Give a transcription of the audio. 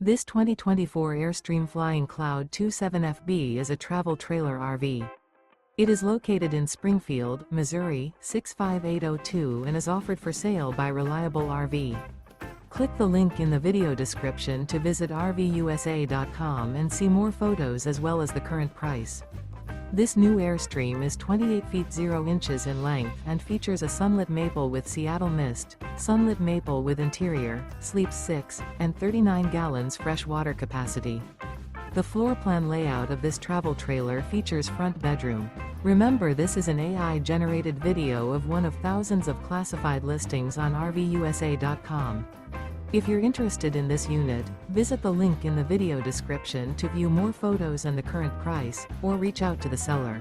This 2024 Airstream Flying Cloud 27FB is a travel trailer RV. It is located in Springfield, Missouri, 65802 and is offered for sale by Reliable RV. Click the link in the video description to visit RVUSA.com and see more photos as well as the current price. This new Airstream is 28 feet 0 inches in length and features a Sunlit Maple with Seattle Mist, Sunlit Maple with interior, sleeps 6, and 39 gallons fresh water capacity. The floor plan layout of this travel trailer features front bedroom. Remember, this is an AI-generated video of one of thousands of classified listings on RVUSA.com. If you're interested in this unit, visit the link in the video description to view more photos and the current price, or reach out to the seller.